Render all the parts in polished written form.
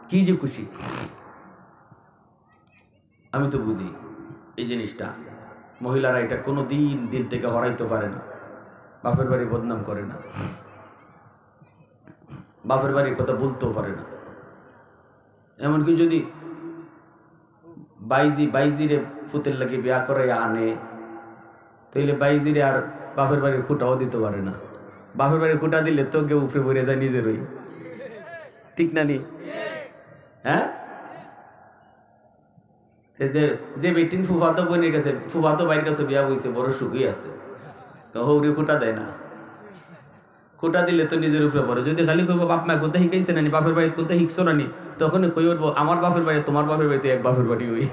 কি যে খুশি। আমি তো বুঝি এই জিনিসটা, মহিলারা এটা কোনো দিন দিল থেকে হরাইতে পারে না, বাপের বাড়ি বদনাম করে না, বাপের বাড়ির কথা বলতেও পারে না। এমনকি যদি বাইজিরে ফুতের লাগে বিয়া করে আনে, তাইলে বাইজিরে আর বাপের বাড়ির খুঁটাও দিতে পারে না। বাপের বাড়ির খুঁটা দিলে তো কেউ উপরে পড়ে যায় নিজেরই, ঠিক না নি? হ্যাঁ, যে বেটিন ফুফাতো বোনের কাছে, ফুফাতো বাইরের কাছে বিয়া বইছে, বড় সুখই আছে, হৌরি খুঁটা দেয় না। খুঁটা দিলে তো নিজের উপরে পড়ে। যদি খালি কইব বাপ মা কোথায় শিখাইছে নানি, বাপের বাড়ি কোথায় শিখছো নানি, তখন কই উঠবো আমার বাপের বাড়ি তোমার বাপের বাড়িতে এক বাপের বাড়ি ওই।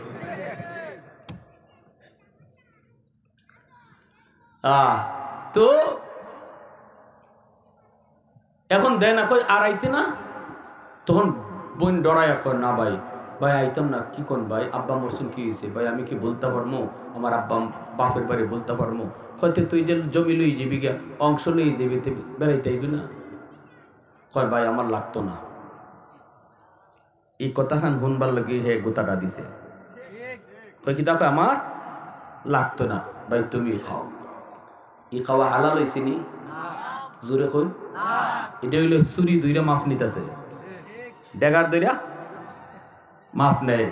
তো এখন দেয় না, কই আর আইতে না, তখন বোন ডরায় কয় না ভাই, ভাই আইতাম না। কি কোন ভাই, আব্বা মরসুন কি হয়েছে ভাই, আমি কি বলতে পারবো আমার আব্বা বাপের বাড়ি বলতে পারবো? হয়তো তুই যে জমি লই যাবি গা, অংশ লই যাবি, বেড়াইতে আইবি না। কয় ভাই আমার লাগতো না। এই কথা খান শুনবার লাগে হে গোতাটা দিছে। কয় কি দেখো আমার লাগতো না। ভাই তুমি খাও, ই খাওয়া হালাল হয়েছে নি? জোরে কই, এটা হইলো চুরি দুইটা মাফ নিতেছে, ডেগার দুইটা মাফ নেয়।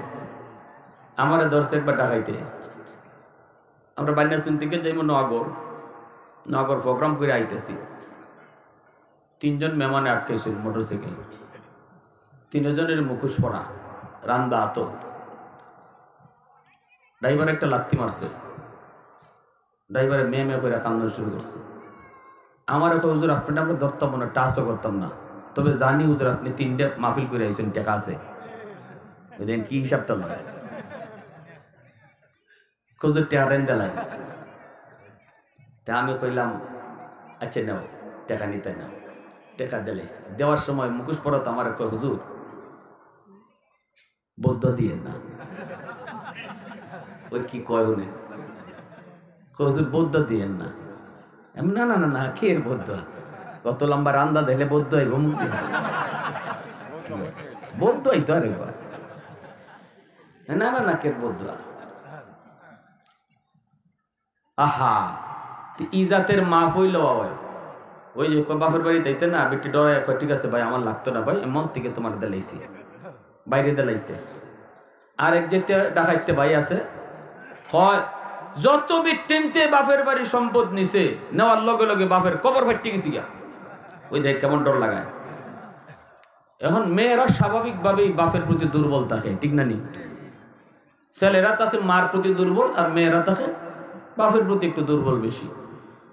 আমার ধরছে একবার ডাকাইতে, আমরা বান্যাসুন থেকে যাইব নগর প্রোগ্রাম করে আইতেছি। 3 জন মেহমানে আটকাইছিল মোটরসাইকেল, 3 জনের মুখোশ পরা, রান্দা আতো। ড্রাইভার একটা লাথি মারছে, ড্রাইভারে মেয়ে করে কান্না শুরু করছে। আমার একটা হুজুর আপনার আমরা ধরতাম না, টাচও করতাম না, তবে জানি হুজুর আপনি 3টে মাহফিল করে আইছেন, টাকা আছে, বুঝলেন কি হিসাবটা নয়, খুঁজে টেয়ারেন দেলাই। তা আমি কইলাম আচ্ছা নাও, টাকা নিতে নাও। টাকা দিলাইছি, দেওয়ার সময় মুখোশ পরত আমার কয় হুজুর বৌদ্ধ দিয়ে না। ওই কি কয় উনি, হুজুর বৌদ্ধ দিয়েন না। না না না না, কে এর বৌদ্ধ, কত লম্বা রান্দা দিলে বৌদ্ধ হইব, মুক্তি বৌদ্ধ হইতো আরেকবার। না না না, কে বৌদ্ধ? আহা, ইজাতের মাফ হইল। ওই যে বাপের বাড়ি তাইতে না, বেটি ডরায় কয় ঠিক আছে ভাই আমার লাগতো না ভাই, মন থেকে তোমার দেলাইছি, বাইরে দেলাইছে। আর এক যেতে ডাকাইতে ভাই আছে, হয় যত বিটিনতে বাপের বাড়ি সম্পদ নিছে, নেওয়ার লগে লগে বাপের কবর ফাটতে গেছি গা। ওই দেখ কেমন ডর লাগায়। এখন মেয়েরা স্বাভাবিকভাবেই বাপের প্রতি দুর্বল থাকে, ঠিক না নি? ছেলেরা থাকে মার প্রতি দুর্বল, আর মেয়েরা থাকে বাপের প্রতি একটু দুর্বল বেশি।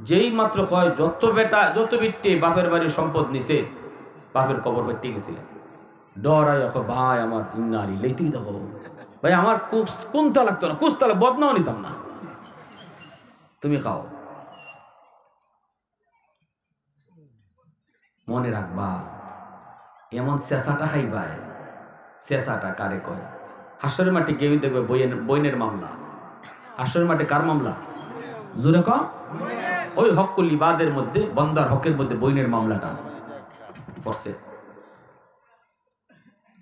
যেই মাত্র কয় যত বেটা যত বিট্টে বাপের বাড়ির সম্পদ নিছে, বাপের কবর ফাটতে গেছিলেন, ডরাই ভাই আমার নারী লেতেই থাকো ভাই, আমার কোনটা লাগতো না, কুস্তালে বদনাও নিতাম না, তুমি খাও। মনে রাখবা এমন চেঁচাটা খাইবা, চেঁচাটা কারে কয়? হাসরের মাঠে কেউ দেখবে বইনের মামলা, হাসরের মাঠে কার মামলা? জোরে কম, ওই হকুল ইবাদের মধ্যে, বন্দার হকের মধ্যে বইনের মামলাটা পড়ছে।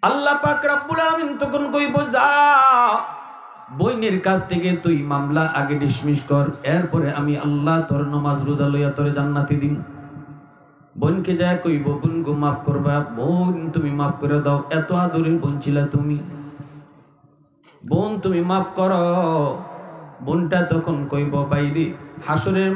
আল্লাহ পাক রব্বুল আলামিন তখন কইব যা বইনের কাছ থেকে তুই মামলা আগে ডিসমিস কর, এরপরে আমি আল্লাহ তোর নামাজ রোজা লইয়া তোরে জান্নাতি দিন। বোনকে যায় কইব বোন গো মাফ করবা, বোন তুমি মাফ করে দাও, এত আদরের বোন ছিলা তুমি, বোন তুমি মাফ করো। বোনটা তখন কইব বাইরে হাসরের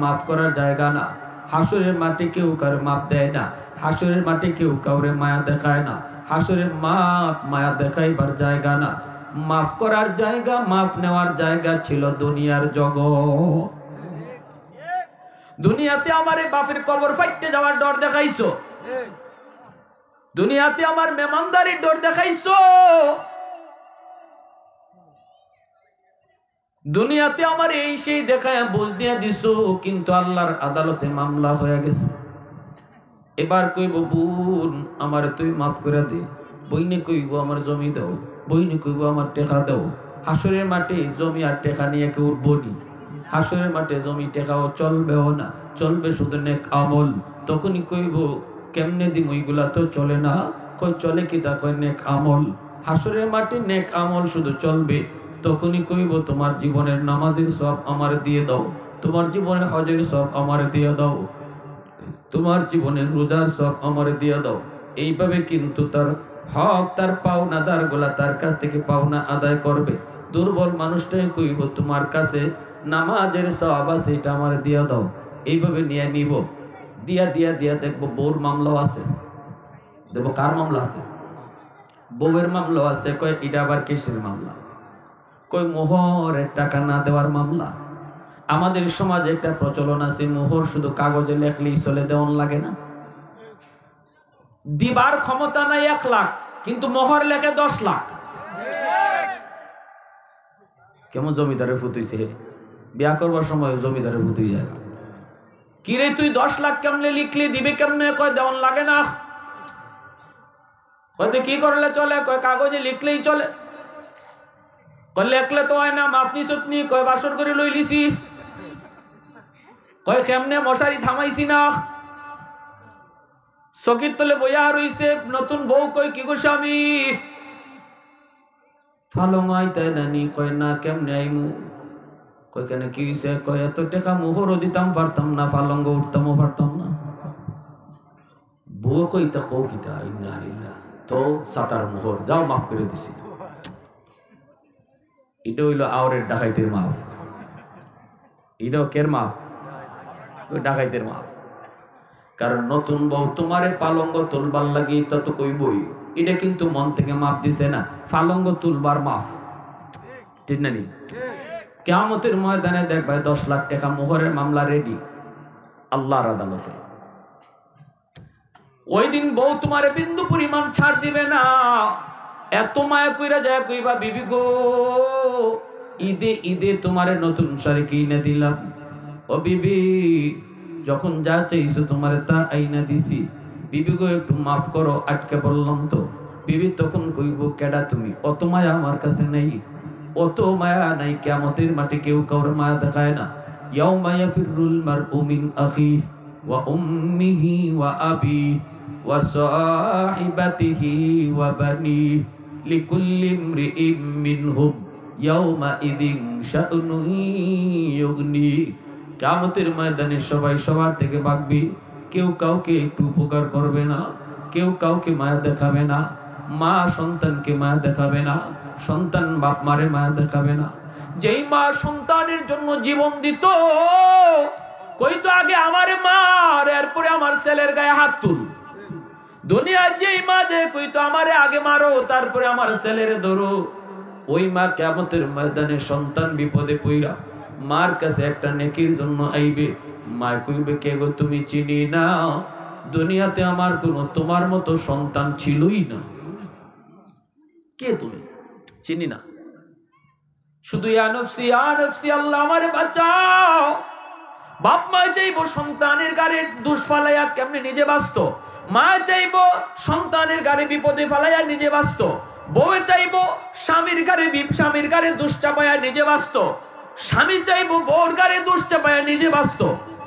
মাফ করার জায়গা না, হাসরের মাঠে কেউ কার মাপ দেয় না, হাসরের মাঠে কেউ কাউরে মায়া দেখায় না, হাসরের মাঠ মায়া দেখাইবার জায়গা না, মাফ করার জায়গা, মাফ নেওয়ার জায়গা ছিল দুনিয়ার জগৎ। দুনিয়াতে আমার বাপের কবর ফাইটতে যাওয়ার ডর দেখাইছো, দুনিয়াতে আমার মেহমানদারির ডর দেখাইছো, দুনিয়াতে আমার এই সেই দেখায় বুঝ দিয়ে দিছো, কিন্তু আল্লাহর আদালতে মামলা হয়ে গেছে। এবার কইব বোন আমার তুই মাফ করে দে, বইনে কইব আমার জমি দাও, বইনে কইব আমার টেকা দাও। হাসরের মাঠে জমি আর টেকা নিয়ে কেউ উঠবনি, হাসরের মাঠে জমি টেকাও চলবেও না, চলবে শুধু নেক আমল। তখনই কইব কেমনে দিম, ওইগুলা তো চলে না, কই চলে কি তা? কয় নেক আমল। হাসরের মাঠে নেক আমল শুধু চলবে, তখনই কইব তোমার জীবনের নামাজের সব আমার দিয়ে দাও, তোমার জীবনের হজের সব আমার দিয়ে দাও, তোমার জীবনের রোজার সব আমার দিয়ে দাও। এইভাবে কিন্তু তার হক, তার পাওনাদার গুলা তার কাছ থেকে পাওনা আদায় করবে। দুর্বল মানুষটাই কইব তোমার কাছে নামাজের সব আছে, এটা আমার দিয়ে দাও। এইভাবে নিয়ে নিব, দিয়া দিয়া দিয়া দেখবো বউর মামলাও আছে। দেখবো কার মামলা আছে? বউয়ের মামলাও আছে। কয় এটা আবার কিসের মামলা? কই মোহরের টাকা না দেওয়ার মামলা। আমাদের সমাজে একটা প্রচলন আছে, মোহর শুধু কাগজে লেখলেই চলে, দেওয়ান লাগে না। দিবার ক্ষমতা নাই 1 লাখ, কিন্তু মোহর লেখে 10 লাখ। কেমন জমিদারের ফুতুইছে? বিয়া করবার সময় জমিদারের ফুতুই যায়। কি রে তুই 10 লাখ কেমনে লিখলি, দিবে কেমনে? কয় দেওয়ান লাগে না। কয় কি করলে চলে? কয় কাগজে লিখলেই চলে। কয় লেখলে তো হয় না, মাপনি সুতনি। কয় বাসর করে লই লিছি। কয় কেমনে? মশারি থামাইছি না। চকির তলে বইয়া রইছে নতুন বউ। কই কি গো স্বামী? ফালং আইতাই নানি। কয় না, কেমনে আইমু? কই কেন কি হইছে? কয় এত টাকা মোহরও দিতাম পারতাম না, ফালঙ্গ উঠতামও পারতাম না। বউ কইতা কও কিতা? ইন্না লিল্লাহ। তো সাতার মোহর যাও, মাফ করে দিছি। এটা হইল আওরের ডাকাইতের মাফ। এটাও কের মাফ? ওই ডাকাইতের মাফ। কারণ নতুন বউ তোমারে পালঙ্গ তুলবার লাগি তা তো কইবই। এটা কিন্তু মন থেকে মাফ দিছে না, পালঙ্গ তুলবার মাফ। ঠিক না নি? কিয়ামতের ময়দানে দেখবে 10 লাখ টাকা মোহরের মামলা রেডি আল্লাহর আদালতে। ওই দিন বউ তোমারে বিন্দু পরিমাণ ছাড় দিবে না। এত মায়া কইরা যায় কইবা, বিবি গো ঈদে ঈদে তোমারে নতুন শাড়ি কিনে দিলাম। ও বিবি, যখন যা চাইছো তোমারে তা আইনা দিছি। বিবি গো একটু মাফ করো, আটকে বললাম তো। বিবি তখন কইব, কেডা তুমি? অত মায়া আমার কাছে নেই, অত মায়া নাই। কিয়ামতের মাঠে কেউ কাউর মায়া দেখায় না। ইয়াউমা ইয়াফিরুল মারউ মিন আখিহি ওয়া উম্মিহি ওয়া আবিহি ওয়া সাহিবাতিহি ওয়া বানিহি লিকুল্লি ইমরিইম মিনহুম ইয়াউমা ইযিন শা'নুন ইউগনি। কিয়ামতের ময়দানে সবাই সবার থেকে ভাগবে। কেউ কাউকে একটু উপকার করবে না, কেউ কাউকে মায়া দেখাবে না। মা সন্তানকে মায়া দেখাবে না, সন্তান বাপ মারে মায়া দেখাবে না। যেই মা সন্তানের জন্য জীবন দিত, কইতো আগে আমারে মার, এরপরে আমার ছেলের গায়ে হাত তুল। দুনিয়ার যেই মা যে কইতো আমারে আগে মারো, তারপরে আমার ছেলের ধরো, ওই মা কিয়ামতের ময়দানে সন্তান বিপদে পইরা মার কাছে একটা নেকির জন্য আইবে। মা কইবে, কে গো তুমি? চিনি না, দুনিয়াতে আমার কোনো তোমার মতো সন্তান ছিলই না। কে তুমি? চিনি না। শুধু ইয়া নফসি আল্লাহ আমারে বাঁচাও। বাপ মা চাইবো সন্তানের গাড়ি দুষ ফালাইয়া কেমনে নিজে বাঁচত। মা চাইবো সন্তানের গাড়ি বিপদে ফালাইয়া নিজে বাঁচত। বউয়ে চাইবো স্বামীর গাড়ি দুষ চাপাইয়া নিজে বাঁচত। স্বামী চাইবো বউর গাড়ি দুষ চাপাইয়া নিজে বাঁচত।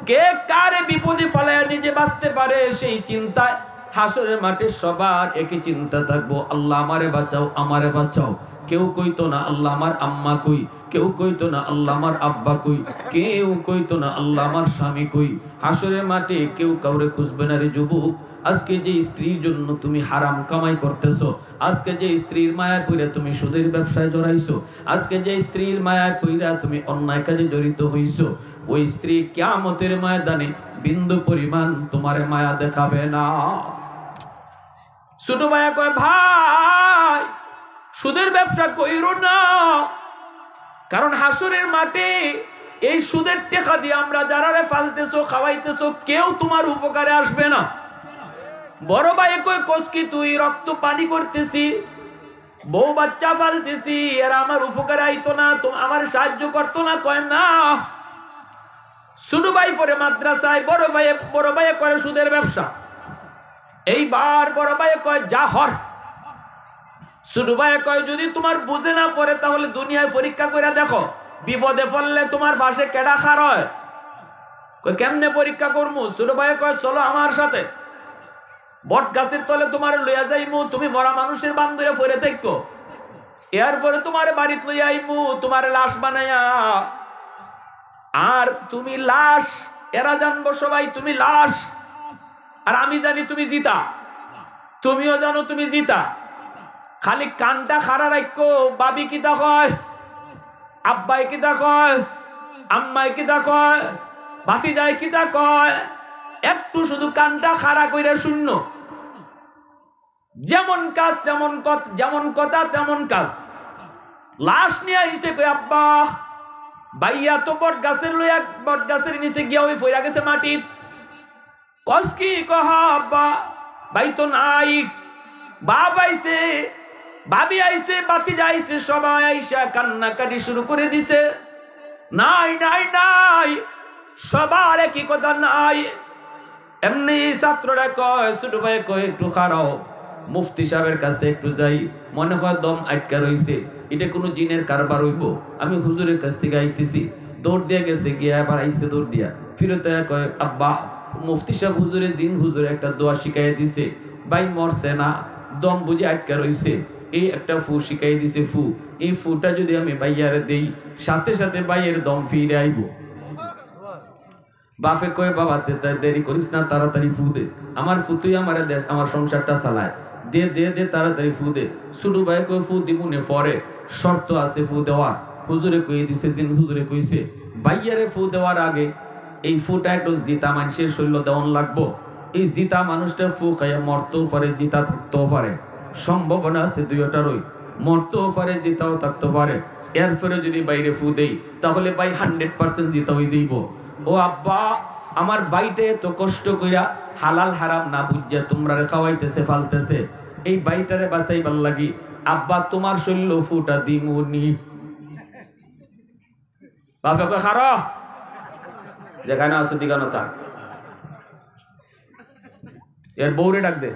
কে কারে বিপদে ফালাইয়া নিজে বাঁচতে পারে, সেই চিন্তায় হাসরের মাঠে সবার একই চিন্তা থাকবো, আল্লাহ আমারে বাঁচাও, আমারে বাঁচাও। কেউ কইতো না আল্লাহ আমার আম্মা কই, কেউ কইতো না আল্লাহ আমার আব্বা কই, কেউ কইতো না আল্লাহ আমার স্বামী কই। হাসরের মাঠে কেউ কাউরে খুঁজবে না রে যুবক। আজকে যে স্ত্রীর জন্য তুমি হারাম কামাই করতেছো, আজকে যে স্ত্রীর মায়া পইরা তুমি সুদের ব্যবসায় জড়াইছো, আজকে যে স্ত্রীর মায়া পইরা তুমি অন্যায় কাজে জড়িত হইছো, ওই স্ত্রী কিয়ামতের ময়দানে বিন্দু পরিমাণ তোমারে মায়া দেখাবে না। ছোট ভাইয়া কয়, ভাই সুদের ব্যবসা কইরো না, কারণ হাসরের মাঠে এই সুদের টাকা দিয়ে আমরা যারারে ফালতেছো খাওয়াইতেছো, কেউ তোমার উপকারে আসবে না। বড় ভাই কয়, কসকি তুই? রক্ত পানি করতেছি, বউ বাচ্চা ফালতেছি, এরা আমার উপকারে আইতো না, আমার সাহায্য করতো না। কয় না। ছোট ভাই পরে মাদ্রাসায়, বড় ভাই করে সুদের ব্যবসা। এইবার বড় ভাই কয়, যা হর। ছোট ভাই কয়, যদি তোমার বুঝে না পড়ে তাহলে দুনিয়ায় পরীক্ষা করে দেখো, বিপদে পড়লে তোমার পাশে কেডা খার হয়? কয় কেমনে পরীক্ষা করবো? ছোট ভাই কয়, চলো আমার সাথে। বট গাছের তলে তোমার লইয়া যাইমু, তুমি মরা মানুষের বান্ধরে ফিরে থাকো। এরপরে তোমার বাড়িতে লইয়া আইমু, তোমার লাশ বানাইয়া। আর তুমি লাশ, এরা জানবো সবাই তুমি লাশ, আর আমি জানি তুমি জিতা। তুমিও জানো তুমি জিতা। খালি কানটা খাড়া রাখো। বাবি কিতা কয়, আব্বাই কিতা কয়, আম্মাই কিতা কয়, ভাতিজাই কিতা কয়, একটু শুধু কানটা খাড়া কইরা শূন্য। যেমন কাজ তেমন কথা, যেমন কথা তেমন কাজ। লাশ নিয়ে আইছে কই আব্বা, ভাইয়া তো বট গাছের লইয়া, বট গাছের নিচে গিয়া ওই ফইরা গেছে মাটিত। কস কি কহ আব্বা, ভাই তো নাই। বাপ আইছে, ভাবি আইছে, ভাতিজা আইছে, সবাই আইসা কান্নাকাটি শুরু করে দিছে। নাই নাই নাই, সবার একই কথা নাই। এমনি ছাত্ররা কয়, ছোট ভাই কয় একটু খারাও, মুফতি সাহেবের কাছে একটু যাই, মনে হয় দম আটকা রইছে, এটা কোনো জিনের কারবার হইব। আমি হুজুরের কাছ থেকে আইতেছি, দৌড় দিয়া গেছে, গিয়া আবার আইছে দৌড় দিয়া ফিরতে কয় আব্বা, মুফতি সাহেব হুজুরে জিন হুজুরে একটা দোয়া শিখাই দিছে, ভাই মরছে না, দম বুঝে আটকা রইছে, এই একটা ফু শিখাই দিছে, ফু, এই ফুটা যদি আমি বাইয়ারে দেই, সাথে সাথে বাইয়ের দম ফিরে আইব। বাপে কয় বাবা দেরি করিস না, তাড়াতাড়ি ফু দে, আমার ফু তুই আমার আমার সংসারটা চালায়, দে দে দে তাড়াতাড়ি ফু দে। ছোট ভাই কয় ফু দিবুনে পরে, শর্ত আছে ফু দেওয়ার। হুজুরে কয়ে দিছে, জিন হুজুরে কইছে বাইয়ারে ফু দেওয়ার আগে এই ফুটা একটু জিতা মানুষের শরীর দেওয়ান লাগবো। এই জিতা মানুষটা ফু খাইয়া মরতেও পারে, জিতা থাকতেও পারে, সম্ভাবনা আছে দুইটারই, মরতেও পারে, জিতাও থাকতে পারে। এরপরে যদি বাইরে ফু দেই তাহলে ভাই 100% জিতা হয়ে যাইব। ও আব্বা, আমার বাইটা এত কষ্ট কইরা হালাল হারাম না বুঝিয়া তোমরা খাওয়াইতেছে ফালতেছে, এই বাইটারে বাঁচাইবার লাগি আব্বা তোমার শরীর ফুটা দিমুনি। বাপে কয় খারো, যেখানে আসতো দিগানো থাক, এর বউরে ডাক দে,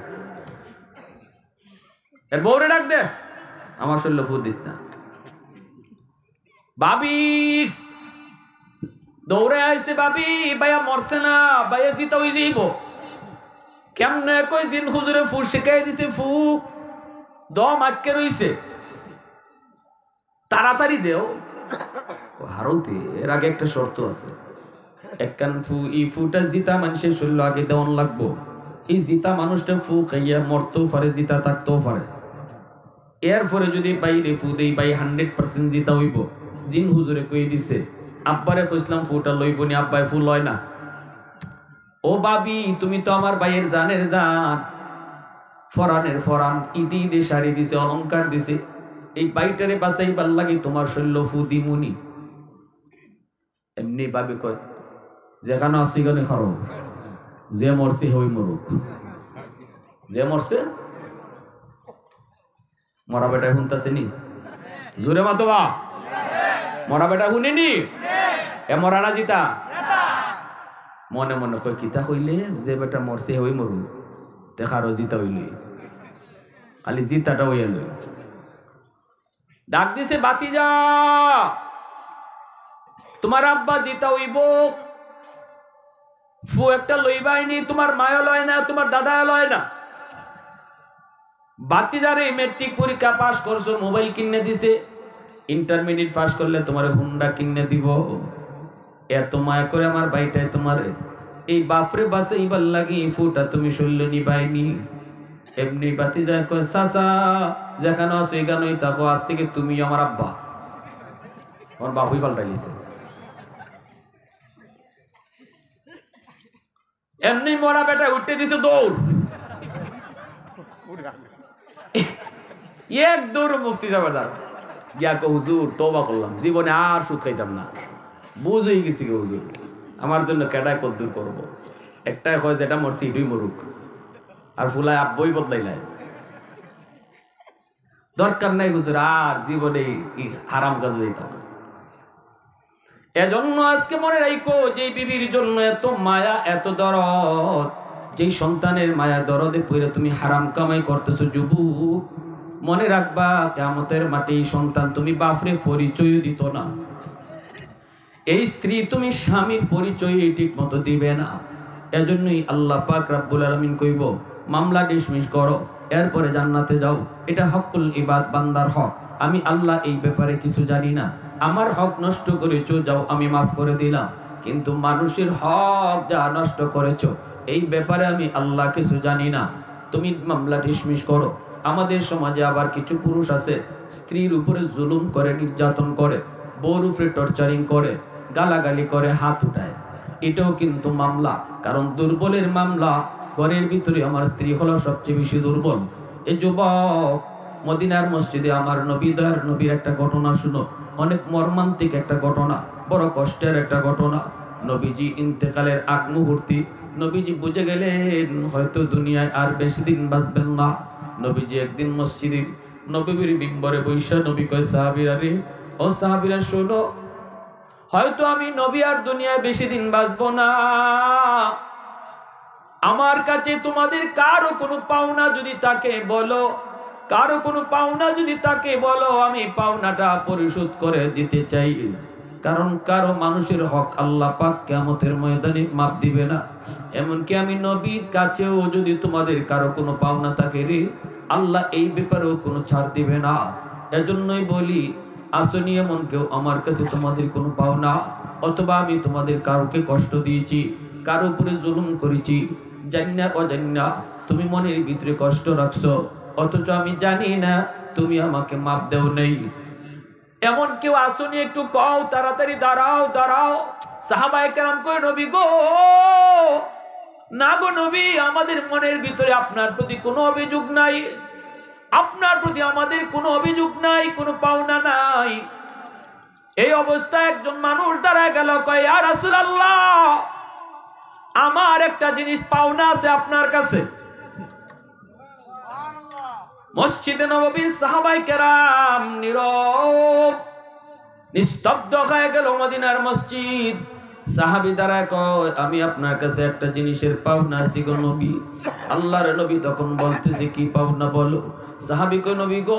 এর বউরে ডাক দে, আমার শরীর ফুট দিস না। বাবি দৌড়ে আইছে, বাবি ভাইয়া মরছে না, ভাইয়া জিতা হয়ে যাইব। কেমনে কই জিন হুজুরে ফু শিখাই দিছে, ফু দম আটকে রইছে, তাড়াতাড়ি দেও। হারতে এর আগে একটা শর্ত আছে, একখান ফু, এই ফুটা জিতা মানুষের শরীর আগে দেওয়ান লাগবো। এই জিতা মানুষটা ফু খাইয়া মরতেও পারে, জিতা থাকতেও পারে। এরপরে যদি বাইরে ফু দেই ভাই 100% জিতা হইব। জিন হুজুরে কই দিছে, আব্বারে কইছিলাম ফুটা লইব নি, আব্বাই ফু লয় না। ও বাবি, তুমি তো আমার ভাইয়ের জানের জান, ফরানের ফরান, ঈদে ঈদে শাড়ি দিছে, অলংকার দিছে, এই বাইটারে বাঁচাইবার লাগি তোমার শরীর ফু দিমুনি। এমনি বাবি কয়, যেখানে আসি গানে খারো, যে মরছে হই মরুক, যে মরছে মরা বেটা শুনতেছে নি, জোরে মাতবা, মরা বেটা শুনিনি, এ মরা না জিতা। মনে মনে কয় কিতা কইলে, যে বেটা মরছে হই মরু, দেখারো জিতা হইলে, খালি জিতাটা হইয়া লই। ডাক দিছে, বাতিজা তোমার আব্বা জিতা হইব, ফু একটা লইবাইনি, তোমার মায়া লয় না, তোমার দাদা লয় না। বাতিজারে মেট্রিক পরীক্ষা পাস করছো, মোবাইল কিনে দিছে, ইন্টারমিডিয়েট পাস করলে তোমার হুন্ডা কিনে দিব। এত মায়া করে আমার ভাইটাই তোমার এই বাপরে বাসে ইবার লাগি ফুটা তুমি শরীর নিবাইনি। এমনি বাতিজা কয়, চাচা যেখানে আছো এখানেই থাকো, আজ থেকে তুমি আমার আব্বা। আমার বাপুই পাল্টাইছে। এমনি মরা বেটা উঠতে দিছে দৌড়, এক দৌড় মুফতি সাহেবের দ্বার গিয়া কো, হুজুর তওবা করলাম, জীবনে আর সুদ খাইতাম না, বুঝ হয়ে গেছি গে হুজুর, আমার জন্য কেডায় কদ্দুর করবো, একটাই হয় যেটা মরছি এটাই মরুক, আর ফুলায় আব্বই বদলাইলাই, দরকার নাই হুজুর আর জীবনে হারাম কাজ হইতাম না। এজন্য আজকে মনে রাখো, যে বিবির জন্য এত মায়া এত দরদ, যেই সন্তানের মায়া দরদে পড়ে তুমি হারাম কামাই করতেছো, যুবক মনে রাখবা কিয়ামতের মাঠে এই সন্তান তুমি বাপরে পরিচয় দিত না, এই স্ত্রী তুমি স্বামীর পরিচয় ঠিক মতো দিবে না। এজন্যই আল্লাহ পাক রব্বুল আলামিন কইব, মামলা ডিসমিস করো, এরপরে জান্নাতে যাও। এটা হকুল ইবাদ, বান্দার হক। আমি আল্লাহ এই ব্যাপারে কিছু জানি না, আমার হক নষ্ট করেছো, যাও আমি মাফ করে দিলাম। কিন্তু মানুষের হক যা নষ্ট করেছো এই ব্যাপারে আমি আল্লাহ কিছু জানি না, তুমি মামলা ডিসমিস করো। আমাদের সমাজে আবার কিছু পুরুষ আছে স্ত্রীর উপরে জুলুম করে, নির্যাতন করে, বউর উপরে টর্চারিং করে, গালাগালি করে, হাত উঠায়। এটাও কিন্তু মামলা, কারণ দুর্বলের মামলা। ঘরের ভিতরে আমার স্ত্রী হলো সবচেয়ে বেশি দুর্বল। এই যুবক, মদিনার মসজিদে আমার নবীদার নবীর একটা ঘটনা শুনো, অনেক মর্মান্তিক একটা ঘটনা, বড় কষ্টের একটা ঘটনা। নবীজি ইন্তেকালের আগ মুহূর্তে নবীজি বুঝে গেলেন হয়তো দুনিয়ায় আর বেশি দিন বাঁচবেন না। নবীজি একদিন মসজিদে নবীর মিম্বরে বৈশা নবী কয়, সাহাবীরা রে, ও সাহাবীরা শোনো, হয়তো আমি নবী আর দুনিয়ায় বেশি দিন বাঁচবো না। আমার কাছে তোমাদের কারো কোনো পাওনা যদি তাকে বলো, কারো কোনো পাওনা যদি তাকে বলো, আমি পাওনাটা পরিশোধ করে দিতে চাই। কারণ কারো মানুষের হক আল্লাহ পাক কিয়ামতের ময়দানে মাপ দিবে না। এমনকি আমি নবীর কাছেও যদি তোমাদের কারো কোনো পাওনা থাকে রে, আল্লাহ এই ব্যাপারেও কোনো ছাড় দিবে না। এজন্যই বলি, আসনি এমন কেউ আমার কাছে তোমাদের কোনো পাওনা, অথবা আমি তোমাদের কারোকে কষ্ট দিয়েছি, কারো উপরে জুলুম করেছি, জান্না অজান্না তুমি মনের ভিতরে কষ্ট রাখছো, অথচ আমি জানি না তুমি আমাকে মাপ দেও নেই, এমন কেউ আসনি একটু কও, তাড়াতাড়ি দাঁড়াও দাঁড়াও। সাহাবায়ে কেরাম কয়, নবী গো, না গো নবী, আমাদের মনের ভিতরে আপনার প্রতি কোনো অভিযোগ নাই, আপনার প্রতি আমাদের কোনো অভিযোগ নাই, কোনো পাওনা নাই। এই অবস্থায় একজন মানুষ দাঁড়ায় গেল, কয়, ইয়া রাসূলুল্লাহ, আমার একটা জিনিস পাওনা আছে আপনার কাছে। মসজিদে নববীর সাহাবায়ে কেরাম নীরব, নিস্তব্ধ হয়ে গেল মদিনার মসজিদ। সাহাবী দাঁড়ায় কয়, আমি আপনার কাছে একটা জিনিসের পাওনা আছি গো নবী। আল্লাহর নবী তখন বলতেছে, কি পাওনা বলো। সাহাবী কয়, নবী গো,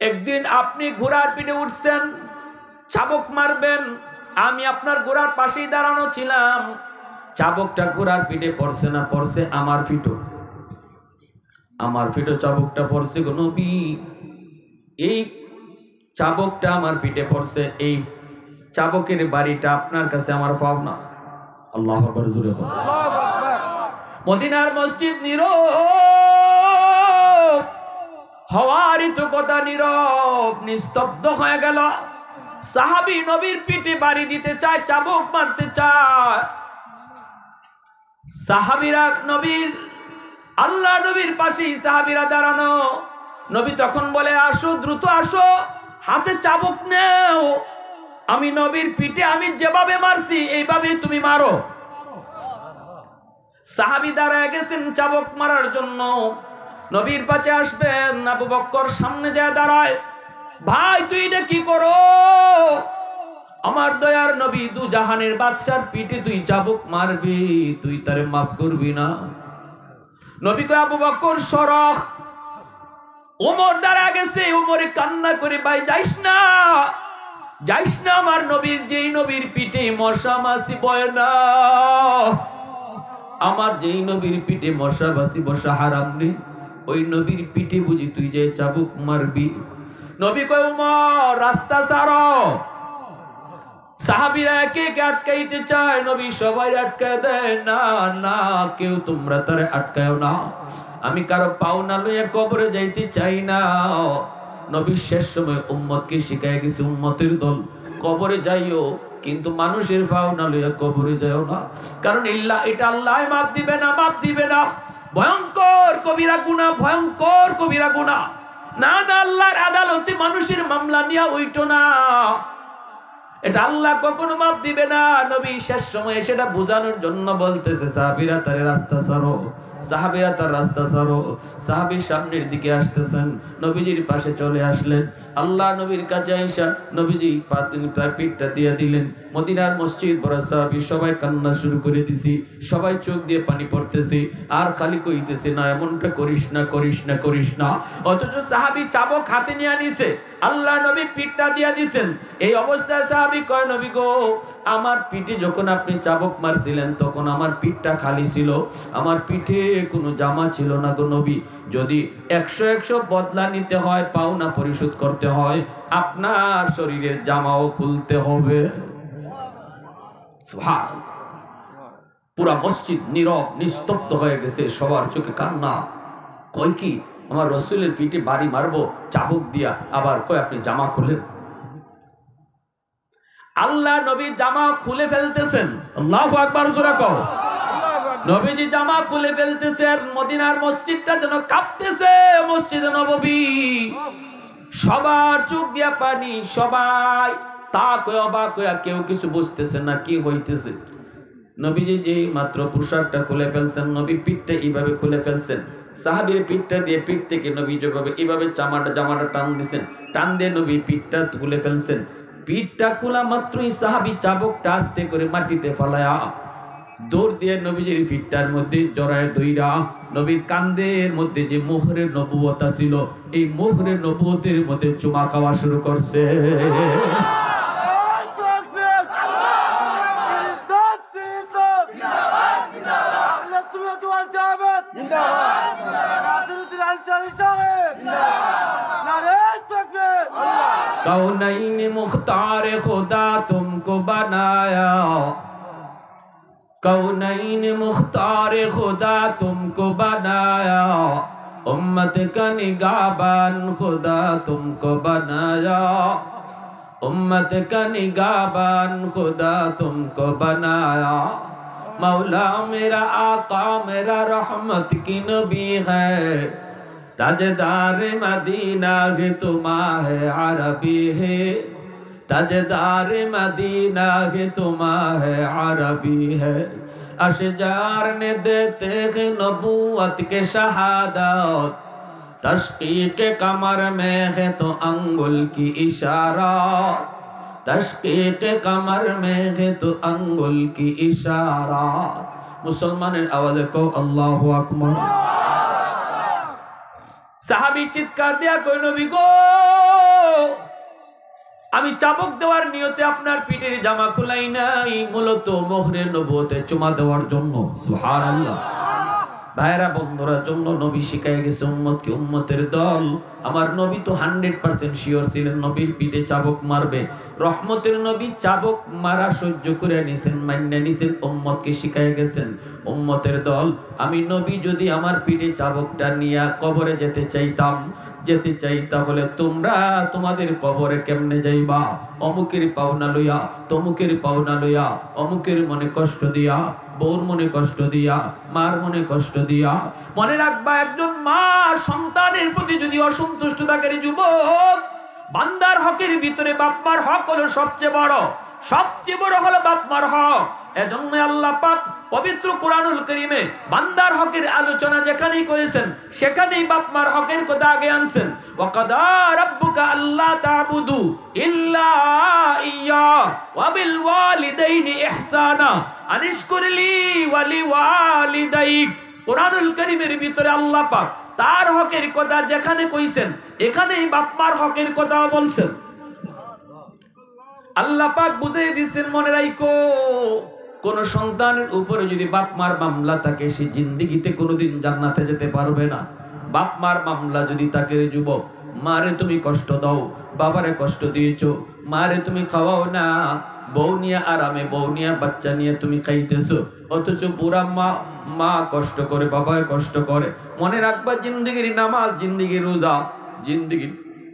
একদিন আপনি ঘোড়ার পিঠে উঠছেন, চাবুক মারবেন, আমি আপনার ঘোড়ার পাশেই দাঁড়ানো ছিলাম, চাবুকটা ঘোড়ার পিঠে পড়ছে না, পড়ছে আমার পিঠো, আমার পিঠো চাবুকটা পড়ছে গো নবী। এই চাবুকটা আমার পিঠে পড়ছে, এই চাবুকের বাড়িটা আপনার কাছে আমার পাওনা। আল্লাহু আকবার, জোরে বলো। মদিনার মসজিদ নীরব, হওয়ারই তো কথা নীরব, নিস্তব্ধ হয়ে গেল। সাহাবী নবীর পিঠে বাড়ি দিতে চায়, চাবুক মারতে চায়। সাহাবীরা নবীর, আল্লাহ নবীর পাশেই সাহাবীরা দাঁড়ানো। নবী তখন বলে, আসো, দ্রুত আসো, হাতে চাবুক নেও, আমি নবীর পিঠে আমি যেভাবে মারছি এইভাবেই তুমি মারো। সাহাবী দাঁড়ায় গেছেন চাবুক মারার জন্য। নবীর পাশে আসবেন, আবু বকর সামনে যায় দাঁড়ায়, ভাই তুই এটা কি করো? আমার দয়ার নবী দু জাহানের বাদশার পিঠে তুই চাবুক মারবি, তুই তারে মাফ করবি না? নবী কয়, আবু বকর সরখ। ওমর দাঁড়ায় গেছে, ওমরে কান্না করে, ভাই যাইস না, যাইস না, আমার নবীর, যেই নবীর পিঠে মশা মাছি বয় না, আমার যেই নবীর পিঠে মশা মাছি বসা হারাম রে, ওই নবীর পিঠে বুঝি তুই যে চাবুক মারবি? নবী কয়, ওমর রাস্তা ছাড়ো। সাহাবীরা একে একে আটকাইতে চায়, নবী সবাই আটকায় দেয়, না না, কেউ তোমরা তারে আটকায়ও না, আমি কারো পাওনা লইয়া কবরে যাইতে চাই না। নবী শেষ সময় উম্মতকে শিখায় গেছে, উম্মতের দল, কবরে যাইও, কিন্তু মানুষের পাওনা লইয়া কবরে যাইও না, কারণ এটা আল্লাহ মাপ দিবে না, মাপ দিবে না। ভয়ঙ্কর কবিরা গুনাহ, ভয়ঙ্কর কবিরা গুনাহ। না না, আল্লাহর আদালতে মানুষের মামলা নিয়ে উইটো না, এটা আল্লাহ কখনো মাপ দিবে না। নবী শেষ সময়ে সেটা বোঝানোর জন্য বলতেছে, সাহাবীরা তার রাস্তা ছাড়ো, সাহাবীরা তার রাস্তা ছাড়ো। সাহাবী সামনের দিকে আসতেছেন, নবীজির পাশে চলে আসলেন। আল্লাহ নবীর কাছে আইসা নবীজি তার পিঠটা দিয়ে দিলেন। মদিনার মসজিদ বড় সাহাবী সবাই কান্না শুরু করে দিছি, সবাই চোখ দিয়ে পানি পড়তেছে, আর খালি কইতেছে, না এমনটা করিস না, করিস না, করিস না। অথচ সাহাবী চাবুক হাতে নিয়ে আনিছে, আল্লাহ নবী পিঠটা দিয়া দিছেন। এই অবস্থায় সাহাবী কয়, নবী গো, আমার পিঠে যখন আপনি চাবুক মারছিলেন তখন আমার পিঠটা খালি ছিল, আমার পিঠে কোনো জামা ছিল না গো নবী। যদি 100 বদলা নিতে হয়, পাওনা পরিশোধ করতে হয়, আপনার শরীরের জামাও খুলতে হবে। সুবহানাল্লাহ। পুরা মসজিদ নীরব নিস্তব্ধ হয়ে গেছে, সবার চোখে কান্না। কয় কি, আমার রসুলের পিঠে বাড়ি মারবো চাবুক দিয়া, আবার কয় আপনি জামা খুলেন। আল্লাহ নবী জামা খুলে ফেলতেছেন। আল্লাহু আকবার জোরে কও। নবীজি জামা খুলে ফেলতেছে, আর মদিনার মসজিদটা যেন কাঁপতেছে। মসজিদে নববী, সবার চোখ দিয়া পানি, সবাই তাক হয়ে অবাক হয়ে, কেউ কিছু বুঝতেছে না কি হইতেছে। নবীজি যে মাত্র পোশাকটা খুলে ফেলছেন, নবীর পিঠটা এইভাবে খুলে ফেলছেন, সাহাবীর পিঠটা দিয়ে পিঠ থেকে নবী যেভাবে এইভাবে জামাটা টান দিছেন, টান দিয়ে নবী পিঠটা খুলে ফেলছেন। পিঠটা খোলা মাত্রই সাহাবী চাবুকটা আস্তে করে মাটিতে ফালায়া দৌড় দিয়ে নবীজির পিঠটার মধ্যে জড়ায় ধইরা নবীর কান্দের মধ্যে যে মুহরে নবুয়ত ছিল, এই মুহরে নবুয়তের মধ্যে চুমা খাওয়া শুরু করছে। कौनैन मुख्तार खुदा तुमको बनाया, कौनैन मुख्तार खुदा तुमको बनाया, उम्मत का निगाहबान खुदा तुमको बनाया, उम्मत का निगाहबान खुदा तुमको बनाया। मौला मेरा आका मेरा रहमत की नबी है, ताजदार मदीना है तुम्हारे अरबी है, ताजदार मदीना है तुम्हारे अरबी है। अशजार ने देते हैं नबूवत के शहादत, तशकीक कमर में है तो अंगुल की इशारा, तशकीक कमर में है तो अंगुल की इशारा। मुसलमाনের আওয়াজে কও আল্লাহু আকবার। সাহাবী চিৎকার দিয়া কই, নবী গো, আমি চাবুক দেওয়ার নিয়তে আপনার পিঠের জামা খুলাই নাই, মূলত মোহরে নবুয়তে চুমা দেওয়ার জন্য। সুবহানাল্লাহ। ভাইরা বন্ধুরা, জন্য নবী শিখায় গেছে উম্মতকে, উম্মতের দল। আমার নবী তো 100% শিওর ছিলেন নবীর পিঠে চাবুক মারবে। রহমতের নবী চাবুক মারা সহ্য করে নিছেন, মাইন্না নিছেন, উম্মতকে শিখায় গেছেন উম্মতের দল, আমি নবী যদি আমার পিঠে চাবুকটা নিয়ে কবরে যেতে চাই, তাহলে তোমরা তোমাদের কবরে কেমনে যাইবা? অমুকের পাওনা লইয়া, তমুকের পাওনা লইয়া, অমুকের মনে কষ্ট দিয়া, বউর মনে কষ্ট দিয়া, মার মনে কষ্ট দিয়া। মনে রাখবা, একজন মা সন্তানের প্রতি যদি অসন্তুষ্ট থাকে, যুবক, বান্দার হকের ভিতরে বাপমার হক হলো সবচেয়ে বড় হলো বাপমার হক। এজন্য আল্লাহ পাক পবিত্র কুরআনুল কারীমে বান্দার হকের আলোচনা যেখানেই করেছেন, সেখানেই বাপমার হকের কথা আগে আনছেন। ওয়া কাদা রাব্বুকা আল্লা তা'বুদু ইল্লা ইয়্যা ওয়া বিল ওয়ালিদাইনি ইহসানা আনিশকুরলি ওয়া লিওয়ালিদাইক। কুরআনুল কারীমের ভিতরে আল্লাহ পাক তার হকের কথা যেখানে কইছেন, এখানেই বাপমার হকের কথাও বলছেন। আল্লাহ পাক বুঝিয়ে দিচ্ছেন, মনে রাখো, কোন সন্তানের উপরে যদি বাপমার মামলা থাকে, সে জিন্দেগিতে কোনোদিন জান্নাতে যেতে পারবে না। বাপমার মামলা যদি থাকে, যুবক, মারে তুমি কষ্ট দাও, বাবারে কষ্ট দিয়েছো, মারে তুমি খাওয়াও না, বউ নিয়ে আরামে, বউ নিয়ে বাচ্চা নিয়ে তুমি খাইতেছো, অথচ বুড়া মা কষ্ট করে, বাবায় কষ্ট করে। মনে রাখবা, জিন্দেগির নামাজ, জিন্দেগির রোজা, জিন্দেগির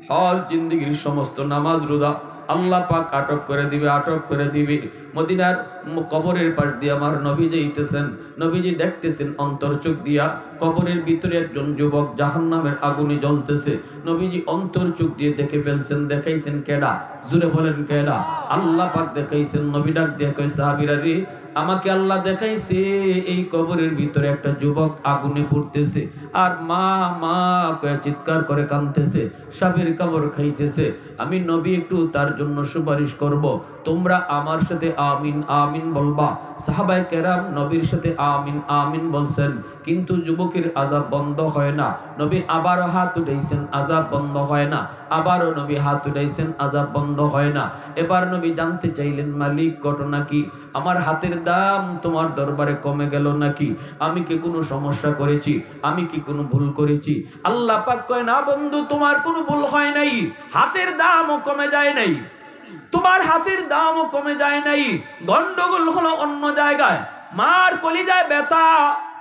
হজ, জিন্দেগির সমস্ত নামাজ রোজা আল্লাহ পাক আটক করে দিবে। মদিনার কবরের পাশ দিয়ে আমার নবী যাইতেছেন, নবীজি দেখতেছেন অন্তর চোখ দিয়া কবরের ভিতরে একজন যুবক জাহান্নামের আগুনে জ্বলতেছে। নবীজি অন্তর চোখ দিয়ে দেখে ফেলছেন। দেখাইছেন কেডা? জোরে বলেন কেডা? আল্লাহ পাক দেখাইছেন। নবী ডাক দিয়ে কয়, সাহাবীরা রে, আমাকে আল্লাহ দেখাইছে এই কবরের ভিতরে একটা যুবক আগুনে পুড়তেছে, আর মা মা কয়ে চিৎকার করে কাঁদতেছে, সাপের কামড় খাইতেছে। আমি নবী একটু তার জন্য সুপারিশ করব। তোমরা আমার সাথে আমিন আমিন বলবা। সাহাবায়ে কেরাম নবীর সাথে আমিন আমিন বলছেন, কিন্তু যুবকের আযাব বন্ধ হয় না। নবী আবারও হাত উঠাইছেন, আযাব বন্ধ হয় না। আবারও নবী হাত উঠাইছেন, আযাব বন্ধ হয় না। এবার নবী জানতে চাইলেন, মালিক ঘটনা কি? আমার হাতের দাম তোমার দরবারে কমে গেল নাকি? আমি কি কোনো সমস্যা করেছি? আমি কি কোনো ভুল করেছি? আল্লাহ পাক কয়, না বন্ধু, তোমার কোনো ভুল হয় নাই, হাতের দামও কমে যায় নাই, তোমার হাতের দামও কমে যায় নাই। গন্ডগোল হলো অন্য জায়গায়। মার কলিজায় ব্যথা,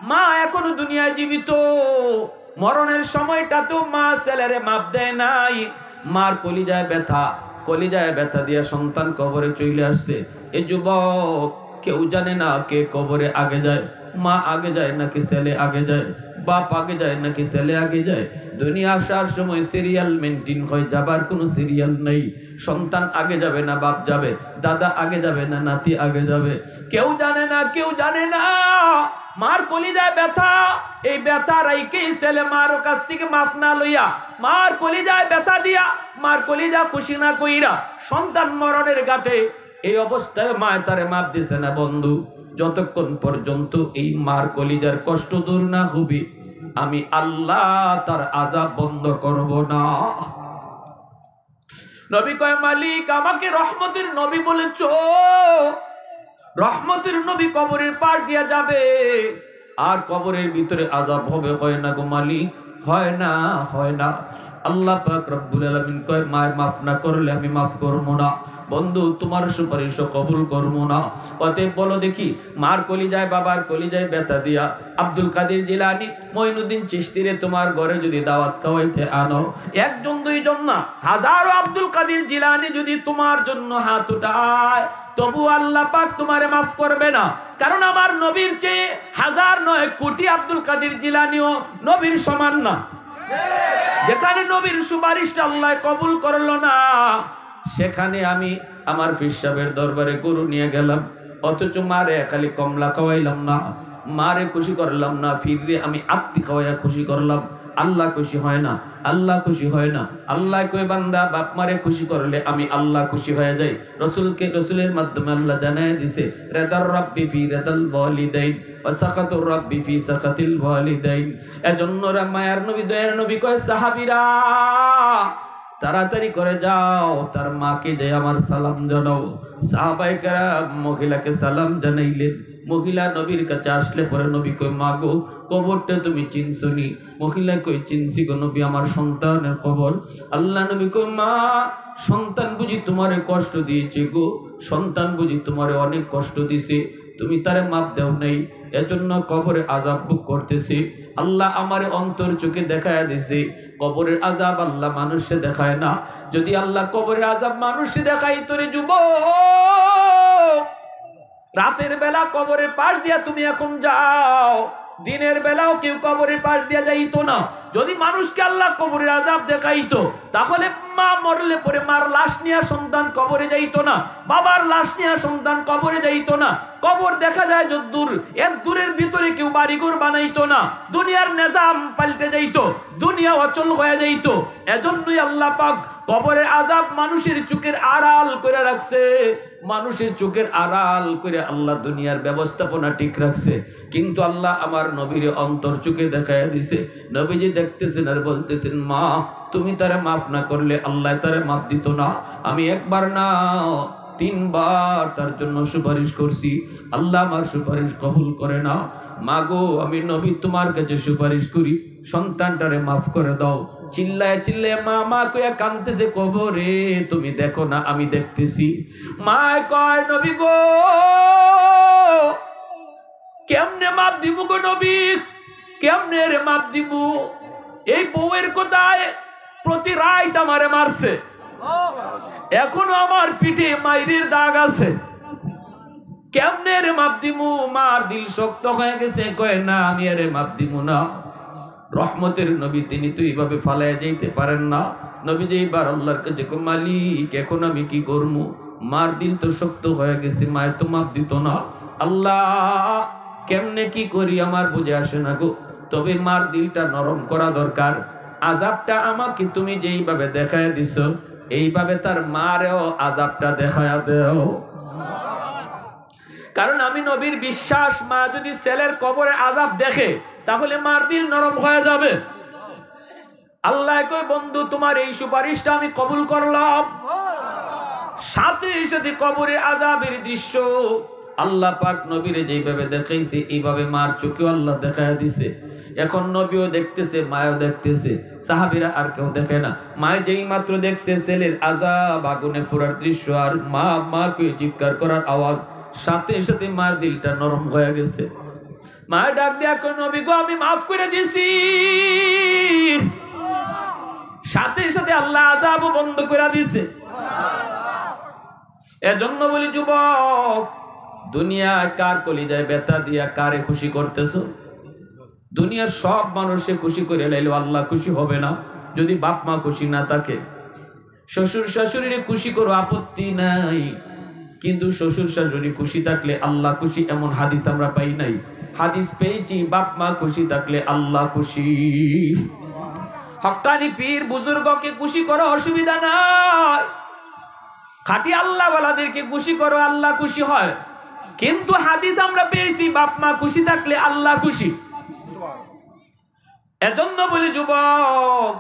মা এখনো দুনিয়ায় জীবিত, মরণের সময়টাতেও মা ছেলেরে মাপ দেয় নাই। মার কলিজায় ব্যথা, কলিজায় ব্যথা দিয়া সন্তান কবরে চলে আসছে। এ যুবক, কেউ জানে না কে কবরে আগে যায়, মা আগে যায় নাকি ছেলে আগে যায়, বাপ আগে যায় নাকি ছেলে আগে যায়। দুনিয়া আসার সময় সিরিয়াল মেনটেন হয়, যাবার কোনো সিরিয়াল নেই। সন্তান আগে যাবে না বাপ যাবে, দাদা আগে যাবে না নাতি আগে যাবে, কেউ জানে না, কেউ জানে না। মার কলিজায় ব্যথা, এই ব্যথা রাইকেই ছেলে মার কাছ থেকে মাফ না লইয়া, মার কলিজায় ব্যথা দিয়া, মার কলিজা খুশি না কইরা সন্তান মরণের ঘাটে এই অবস্থায় মা তারে মাপ দিছে না। বন্ধু, যতক্ষণ পর্যন্ত এই মার কলিজার কষ্ট দূর না হবে, আমি আল্লাহ তার আযাব বন্ধ করব না। নবী কয়, মালিক আমাকে রহমতের নবী বলেছ, রহমতের নবী কবরের পার দিয়া যাবে আর কবরের ভিতরে আযাব হবে? হয় না গো মালিক, হয় না, হয় না। আল্লাহ পাক রব্বুল আলামিন কয়, মায় মাফ না করলে আমি মাফ করব না। বন্ধু, তোমার সুপারিশ কবুল করবো না। অতএব বলো দেখি, মার কলিজায় বাবার কলিজায় ব্যথা দিয়া আব্দুল কাদের জিলানী, মঈনুদ্দিন চিশতিরে তোমার ঘরে যদি দাওয়াত খাওয়াইতে আনো, একজন দুইজন না, হাজারো আব্দুল কাদের জিলানী যদি তোমার জন্য হাত উঠায়, তবু আল্লাহ পাক তোমারে মাফ করবে না। কারণ আমার নবীর চেয়ে হাজার নয় কোটি আব্দুল কাদের জিলানীও নবীর সমান না। যেখানে নবীর সুপারিশটা আল্লাহ কবুল করলো না, সেখানে আমি আমার পীর সাহেবের দরবারে গরু নিয়ে গেলাম, অথচ মারে খালি কমলা খাওয়াইলাম না, মারে খুশি করলাম না, ফিরে আমি আত্মি খাওয়াইয়া খুশি করলাম। আল্লাহ খুশি হয় না, আল্লাহ খুশি হয় না। আল্লাহ কই, বান্দা বাপ মারে খুশি করলে আমি আল্লাহ খুশি হয়ে যাই। রসুলকে, রসুলের মাধ্যমে আল্লাহ জানায় দিছে, রেদার রাব্বি ফি রেদাল ওয়ালিদাইন ওয়া সাখাতুর রাব্বি ফি সাখাতিল ওয়ালিদাইন। এজন্য মায়ার নবী, দয়ার নবী কয়, সাহাবীরা তাড়াতাড়ি করে যাও, তার মাকে যে আমার সালাম জানাও। সাহাবায়ে কেরাম মহিলাকে সালাম জানাইলেন। মহিলা নবীর কাছে আসলে পরে নবী কই, মা গো, কবরটা তুমি চিনছনি? মহিলা কই, চিনছি গো নবী, আমার সন্তানের কবর। আল্লাহ নবী কই, মা, সন্তান বুঝি তোমারে কষ্ট দিয়েছে গো, সন্তান বুঝি তোমারে অনেক কষ্ট দিছে, তুমি তারে মাপ দেও নাই, এজন্য কবরে আযাব ভোগ করতেছে। আল্লাহ আমারে অন্তর চোখে দেখায় দিছে, কবরের আযাব আল্লাহ মানুষে দেখায় না। যদি আল্লাহ কবরের আযাব মানুষে দেখাই, তোরে যুবক, রাতের বেলা কবরের পাশ দিয়া তুমি এখন যাও, দিনের বেলাও কেউ কবরের পাশ দিয়া যাইতো না। যদি মানুষকে আল্লাহ কবরের আযাব দেখাইতো, তাহলে মা মরলে পরে মার লাশ নিয়ে সন্তান কবরে যাইতো না, বাবার লাশ নিয়ে সন্তান কবরে যাইতো না। কবর দেখা যায় যদ্দূর, এর দূরের ভিতরে কেউ বাড়িঘর বানাইতো না, দুনিয়ার নিজাম পাল্টে যাইতো, দুনিয়া অচল হয়ে যাইতো। এজন্যই আল্লাহ পাক কবরের আযাব মানুষের চোখের আড়াল করে রাখছে, মানুষের চোখের আড়াল করে আল্লাহ দুনিয়ার ব্যবস্থাপনা ঠিক রাখছে। কিন্তু আল্লাহ আমার নবীর অন্তর চোখে দেখায় দিছে। নবীজি দেখতেছেন আর বলতেছেন, মা, তুমি তারে মাফ না করলে আল্লাহ তারে মাফ দিত না। আমি একবার না 3 বার তার জন্য সুপারিশ করছি, আল্লাহ আমার সুপারিশ কবুল করে না। মাগো, আমি নবী তোমার কাছে সুপারিশ করি, সন্তানটারে মাফ করে দাও। চিল্লায় চিল্লায় মা মা কইয়া কাঁদতেছে কবরে, তুমি দেখো না আমি দেখতেছি। মা কয়, নবী গো, কেমনে মাপ দিব গো নবী, কেমনে রে মাপ দিব? এই বউয়ের কোথায় প্রতি রাত আমারে মারছে, এখনো আমার পিঠে মাইরের দাগ আছে, কেমনে রে মাপ দিব? মার দিল শক্ত হয়ে গেছে, কয় না, আমি আরে মাপ দিব না। রহমতের নবী, তিনি তো এইভাবে ফালাইয়া যাইতে পারেন না। নবী যে এইবার আল্লাহর কাছে, মালিক, এখন আমি কি করবো? মার দিল তো শক্ত হয়ে গেছে, মায়ের তো মাপ দিত না। আল্লাহ, কেমনে কি করি আমার বুঝে আসে না গো। তবে মার দিলটা নরম করা দরকার। আযাবটা আমাকে তুমি যেইভাবে দেখায় দিছো, এইভাবে তার মারেও আযাবটা দেখায়া দেও। কারণ আমি নবীর বিশ্বাস, মা যদি ছেলের কবরে আযাব দেখে তাহলে মার দিল নরম হয়ে যাবে। আল্লাহ কয় বন্ধু তোমার এই সুপারিশটা আমি কবুল করলাম। সাথে সাথে কবরে আযাবের দৃশ্য আল্লাহ পাক নবীরে যেভাবে দেখাইছে এইভাবে মার চোখেও আল্লাহ দেখায় দিছে। এখন নবীও দেখতেছে, মায়ও দেখতেছে, সাহাবীরা আর কেউ দেখে না। মায় যেই মাত্র দেখছে ছেলের আযাব আগুনে পোড়ার দৃশ্য আর মা মা কে চিৎকার করার আওয়াজ, সাথে সাথে মার দিলটা নরম হয়ে গেছে। মা ডাক দিয়া কয় নবী গো আমি মাফ করে দিছি। সাথে সাথে আল্লাহ আযাবও বন্ধ করে দিছে। এজন্য বলি যুবক, দুনিয়া কার কলিজায় ব্যথা দিয়া কারে খুশি করতেছো? দুনিয়ার সব মানুষে খুশি করে লাইলো আল্লাহ খুশি হবে না যদি বাপ মা খুশি না থাকে। শ্বশুর শাশুড়িরে খুশি করো, আপত্তি নাই, কিন্তু শ্বশুর শাশুড়ি খুশি থাকলে আল্লাহ খুশি এমন হাদিস আমরা পাই নাই। হাদিস পেয়েছি বাপ মা খুশি থাকলে আল্লাহ খুশি। হক্কানি পীর বুজুর্গকে খুশি করো, অসুবিধা নাই। খাঁটি আল্লাহ ওয়ালাদেরকে খুশি করো, আল্লাহ খুশি হয়। কিন্তু হাদিস আমরা পেয়েছি বাপ মা খুশি থাকলে আল্লাহ খুশি। এজন্য বলি যুবক,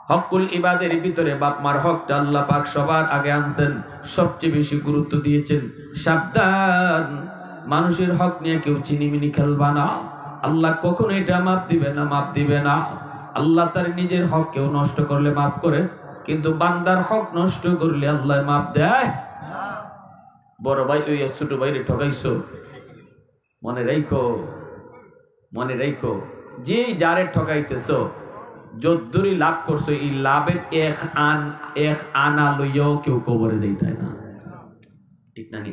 হকুল ইবাদের ভিতরে বাপ মার হকটা আল্লাহ পাক সবার আগে আনছেন, সবচেয়ে বেশি গুরুত্ব দিয়েছেন। সাবধান, মানুষের হক নিয়ে কেউ চিনিমিনি খেলবা না। আল্লাহ কখনো এটা মাপ দিবে না, মাপ দিবে না। আল্লাহ তার নিজের হক কেউ নষ্ট করলে মাফ করে, কিন্তু বান্দার হক নষ্ট করলে আল্লাহ মাফ দেয়। বড় ভাই ওই ছোট ভাইরে ঠকাইছো, মনে রাখো, মনে রাখো, যে যারে ঠকাইতেছো যদ্দুরি লাভ করছো, এই লাভের এক আনা লইয়াও কেউ কবরে যাইতে না, ঠিক না? নি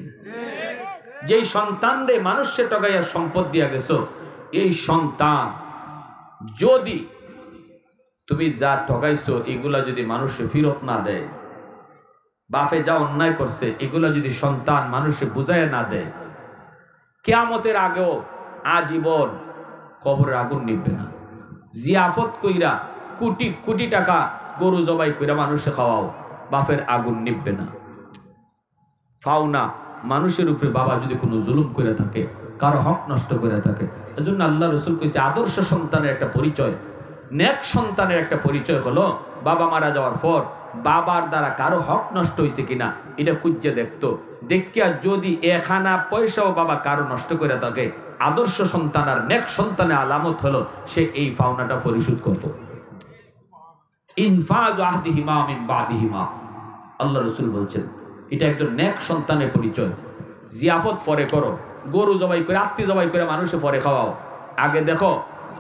যেই সন্তান রে মানুষে ঠকাইয়া সম্পদ দিয়া গেছো, এই সন্তান যদি তুমি যা ঠকাইছো এগুলা যদি মানুষে ফিরত না দেয়, বাপে যা অন্যায় করছে এগুলা যদি সন্তান মানুষে বুঝায় না দেয়, কিয়ামতের আগেও আজীবন কবরের আগুন নিবে না। জিয়াফত কইরা কোটি কোটি টাকা গরু জবাই কইরা মানুষে খাওয়াও, বাপের আগুন নিবে না। ফাওনা মানুষের উপরে বাবা যদি কোনো জুলুম করে থাকে, কারো হক নষ্ট করে থাকে, এজন্য আল্লাহ রাসূল কইছে আদর্শ সন্তানের একটা পরিচয়, নেক সন্তানের একটা পরিচয় হলো বাবা মারা যাওয়ার পর বাবার দ্বারা কারো হক নষ্ট হয়েছে কিনা এটা খুঁজে দেখতো। দেখিয়া যদি এখানা পয়সাও বাবা কারো নষ্ট করে থাকে, আদর্শ সন্তান আর নেক সন্তানের আলামত হলো সে এই পাওনাটা পরিশোধ করত। ইনফাযু আহদিহিমা মিন বাদিহিমা, আল্লাহ রাসূল বলছেন এটা একজন নেক সন্তানের পরিচয়। জিয়াফত পরে করো, গরু জবাই করে আত্মীয় জবাই করে মানুষে পরে খাওয়াও, আগে দেখো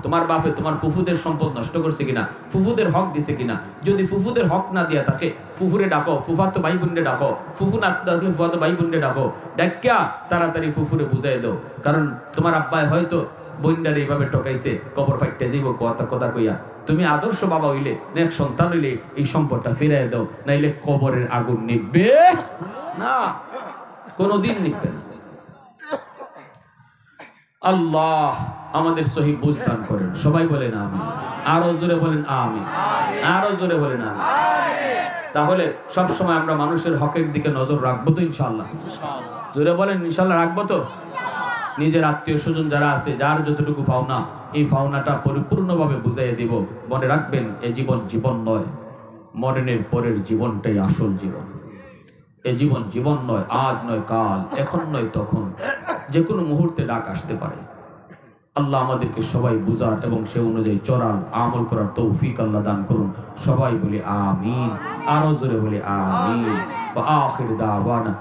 তোমার বাপে তোমার ফুফুদের সম্পদ নষ্ট করছে কিনা, ফুফুদের হক দিছে কিনা। যদি ফুফুদের হক না দিয়া থাকে ফুফুরে ডাকো, ফুফাতো ভাই বোনরে ডাকো, ফুফু না থাকলে ফুফাতো ভাই বোনরে ডাকো, ডাক্কা তাড়াতাড়ি ফুফুরে বুঝাই দাও। কারণ তোমার আব্বাই হয়তো বন্যারে এইভাবে ঠকাইছে, কবর ফাইটে দিব কথা কথা কইয়া। তুমি আদর্শ বাবা হইলে, নেক সন্তান হইলে এই সম্পদটা ফিরাই দাও, নাইলে কবরের আগুন নিবে না, কোনোদিন নিবে না। আল্লাহ আমাদের সহি বুঝদান করেন, সবাই বলেন আমিন, আরো জোরে বলেন আমিন, আরো জোরে বলেন আমিন। তাহলে সব সময় আমরা মানুষের হকের দিকে নজর রাখবো তো ইনশাআল্লাহ? জোরে বলেন ইনশাআল্লাহ রাখবো তো? নিজের আত্মীয় স্বজন যারা আছে, যার যতটুকু পাওনা, এই পাওনাটা পরিপূর্ণভাবে বুঝাইয়া দিব। মনে রাখবেন এ জীবন জীবন নয়, মরণের পরের জীবনটাই আসল জীবন। এ জীবন জীবন নয়, আজ নয় কাল, এখন নয় তখন, যে কোনো মুহূর্তে ডাক আসতে পারে। আল্লাহ আমাদেরকে সবাই বুঝার এবং সে অনুযায়ী চলার আমল করার তৌফিক আল্লাহ দান করুন। সবাই বলি আমিন, আরো জোরে বলি আমিন। ওয়া আখির দাওয়ানা